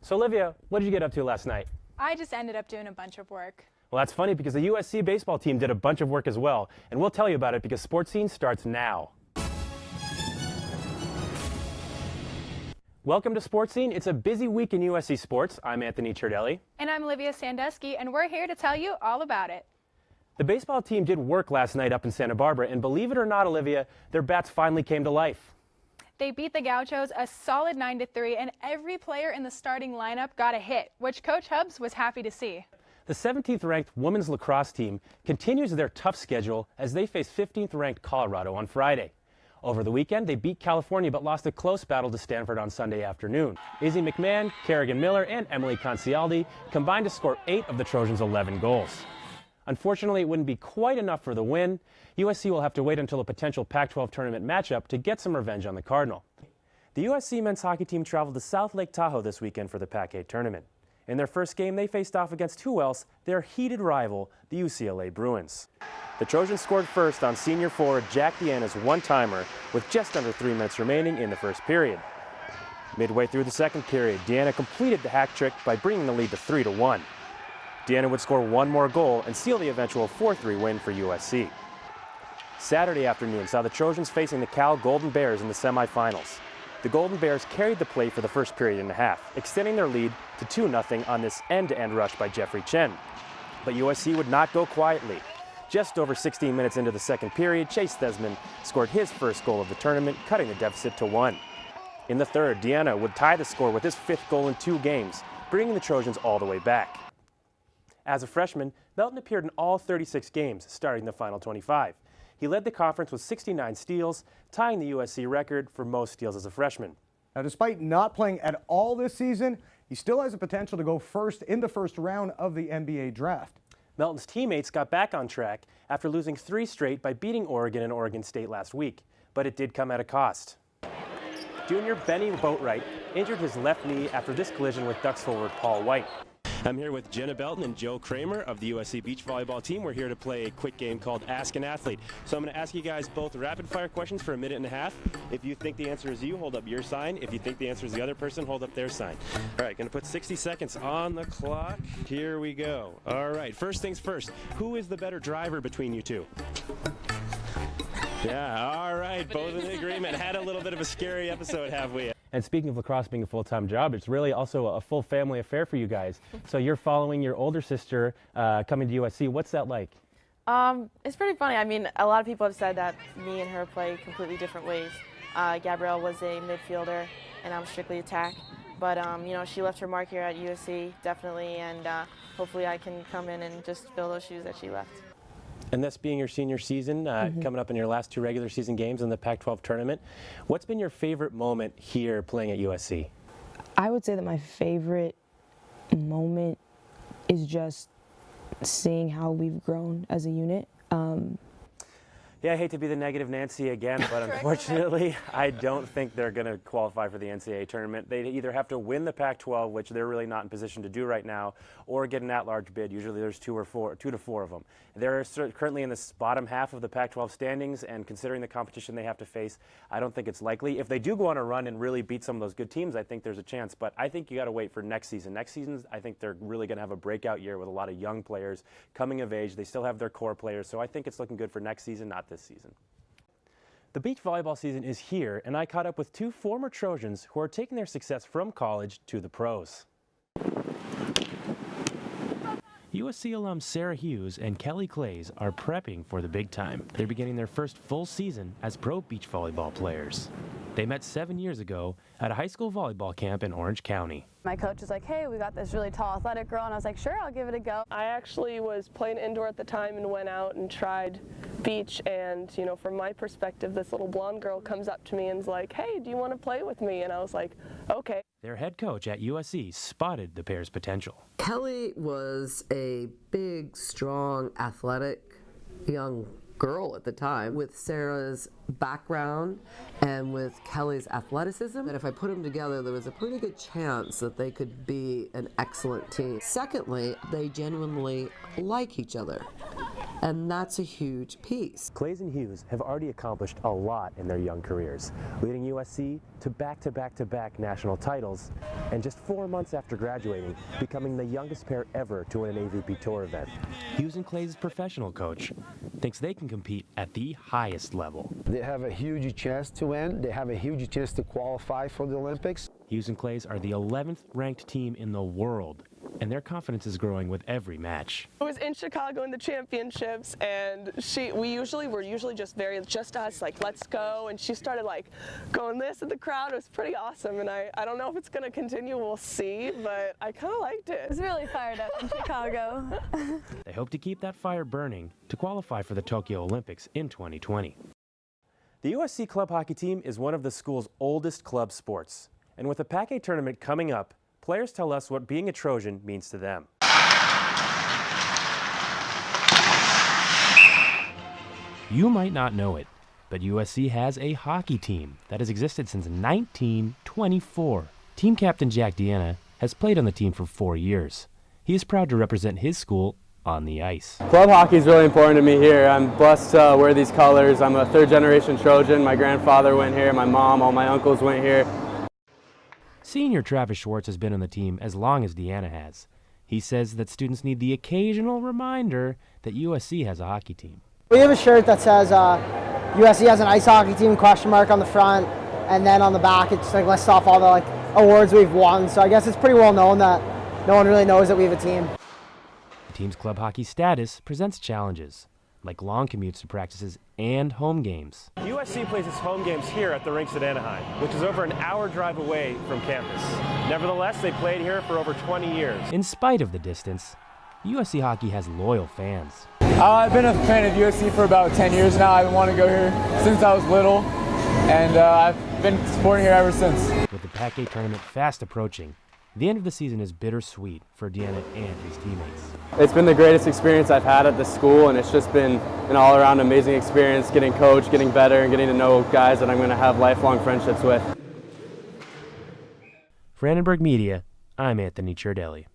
So Olivia, what did you get up to last night? I just ended up doing a bunch of work. Well, that's funny because the USC baseball team did a bunch of work as well, and we'll tell you about it because Sports Scene starts now. Welcome to Sports Scene. It's a busy week in USC sports. I'm Anthony Ciardelli. And I'm Olivia Sandusky, and we're here to tell you all about it. The baseball team did work last night up in Santa Barbara, and believe it or not, Olivia, their bats finally came to life. They beat the Gauchos a solid 9-3, and every player in the starting lineup got a hit, which Coach Hubbs was happy to see. The 17th ranked women's lacrosse team continues their tough schedule as they face 15th ranked Colorado on Friday. Over the weekend, they beat California but lost a close battle to Stanford on Sunday afternoon. Izzy McMahon, Kerrigan Miller, and Emily Ciardelli combined to score 8 of the Trojans' 11 goals. Unfortunately, it wouldn't be quite enough for the win. USC will have to wait until a potential Pac-12 tournament matchup to get some revenge on the Cardinal. The USC men's hockey team traveled to South Lake Tahoe this weekend for the Pac-8 tournament. In their first game, they faced off against who else? Their heated rival, the UCLA Bruins. The Trojans scored first on senior forward Jack Deanna's one-timer with just under 3 minutes remaining in the first period. Midway through the second period, Deanna completed the hack trick by bringing the lead to 3-1. Deanna would score one more goal and seal the eventual 4-3 win for USC. Saturday afternoon saw the Trojans facing the Cal Golden Bears in the semifinals. The Golden Bears carried the play for the first period and a half, extending their lead to 2-0 on this end-to-end rush by Jeffrey Chen. But USC would not go quietly. Just over 16 minutes into the second period, Chase Thesman scored his first goal of the tournament, cutting the deficit to 1. In the third, Deanna would tie the score with his 5th goal in 2 games, bringing the Trojans all the way back. As a freshman, Melton appeared in all 36 games, starting the final 25. He led the conference with 69 steals, tying the USC record for most steals as a freshman. Now, despite not playing at all this season, he still has the potential to go first in the first round of the NBA draft. Melton's teammates got back on track after losing 3 straight by beating Oregon and Oregon State last week, but it did come at a cost. Junior Benny Boatwright injured his left knee after this collision with Ducks forward Paul White. I'm here with Jenna Belton and Joe Kramer of the USC beach volleyball team. We're here to play a quick game called Ask an Athlete. So I'm going to ask you guys both rapid-fire questions for a minute and a half. If you think the answer is you, hold up your sign. If you think the answer is the other person, hold up their sign. All right, going to put 60 seconds on the clock. Here we go. All right, first things first. Who is the better driver between you two? Yeah, all right, both in agreement. Had a little bit of a scary episode, have we? And speaking of lacrosse being a full-time job, it's really also a full family affair for you guys. So you're following your older sister coming to USC. What's that like? It's pretty funny. I mean, a lot of people have said that me and her play completely different ways. Gabrielle was a midfielder, and I'm strictly attack. But, you know, she left her mark here at USC, definitely, and hopefully I can come in and just fill those shoes that she left. And this being your senior season, coming up in your last 2 regular season games in the Pac-12 tournament, what's been your favorite moment here playing at USC? I would say that my favorite moment is just seeing how we've grown as a unit. Yeah, I hate to be the negative Nancy again, but unfortunately, I don't think they're going to qualify for the NCAA tournament. They either have to win the Pac-12, which they're really not in position to do right now, or get an at-large bid. Usually there's 2 to 4 of them. They're currently in the bottom half of the Pac-12 standings, and considering the competition they have to face, I don't think it's likely. If they do go on a run and really beat some of those good teams, I think there's a chance, but I think you got to wait for next season. Next season, I think they're really going to have a breakout year with a lot of young players coming of age. They still have their core players, so I think it's looking good for next season, not this season. The beach volleyball season is here, and I caught up with 2 former Trojans who are taking their success from college to the pros. USC alums Sarah Hughes and Kelly Clays are prepping for the big time. They're beginning their first full season as pro beach volleyball players. They met 7 years ago at a high school volleyball camp in Orange County. My coach was like, hey, we got this really tall athletic girl, and I was like, sure, I'll give it a go. I actually was playing indoor at the time and went out and tried beach, and you know, from my perspective, this little blonde girl comes up to me and is like, hey, do you want to play with me? And I was like, okay. Their head coach at USC spotted the pair's potential. Kelly was a big, strong, athletic young girl at the time. With Sarah's background and with Kelly's athleticism, that if I put them together, there was a pretty good chance that they could be an excellent team. Secondly, they genuinely like each other. And that's a huge piece. Clays and Hughes have already accomplished a lot in their young careers, leading USC to back-to-back-to-back national titles, and just 4 months after graduating, becoming the youngest pair ever to win an AVP Tour event. Hughes and Clays' professional coach thinks they can compete at the highest level. They have a huge chance to win. They have a huge chance to qualify for the Olympics. Hughes and Clays are the 11th ranked team in the world, and their confidence is growing with every match. I was in Chicago in the championships, and we're usually just us, like, let's go, and she started like going this at the crowd. It was pretty awesome, and I don't know if it's going to continue, we'll see, but I kind of liked it. I was really fired up in Chicago. They hope to keep that fire burning to qualify for the Tokyo Olympics in 2020. The USC club hockey team is one of the school's oldest club sports, and with the Pac-8 tournament coming up, players tell us what being a Trojan means to them. You might not know it, but USC has a hockey team that has existed since 1924. Team captain Jack Deanna has played on the team for 4 years. He is proud to represent his school on the ice. Club hockey is really important to me here. I'm blessed to wear these colors. I'm a third-generation Trojan. My grandfather went here, my mom, all my uncles went here. Senior Travis Schwartz has been on the team as long as Deanna has. He says that students need the occasional reminder that USC has a hockey team. We have a shirt that says USC has an ice hockey team, question mark on the front, and then on the back it's like lists off all the awards we've won. So I guess it's pretty well known that no one really knows that we have a team. The team's club hockey status presents challenges, like long commutes to practices and home games. USC plays its home games here at the rinks at Anaheim, which is over an hour drive away from campus. Nevertheless, they played here for over 20 years. In spite of the distance, USC hockey has loyal fans. I've been a fan of USC for about 10 years now. I've wanted to go here since I was little, and I've been supporting here ever since. With the Pac-8 tournament fast approaching, the end of the season is bittersweet for Deanna and his teammates. It's been the greatest experience I've had at the school, and it's just been an all-around amazing experience, getting coached, getting better, and getting to know guys that I'm going to have lifelong friendships with. For Annenberg Media, I'm Anthony Ciardelli.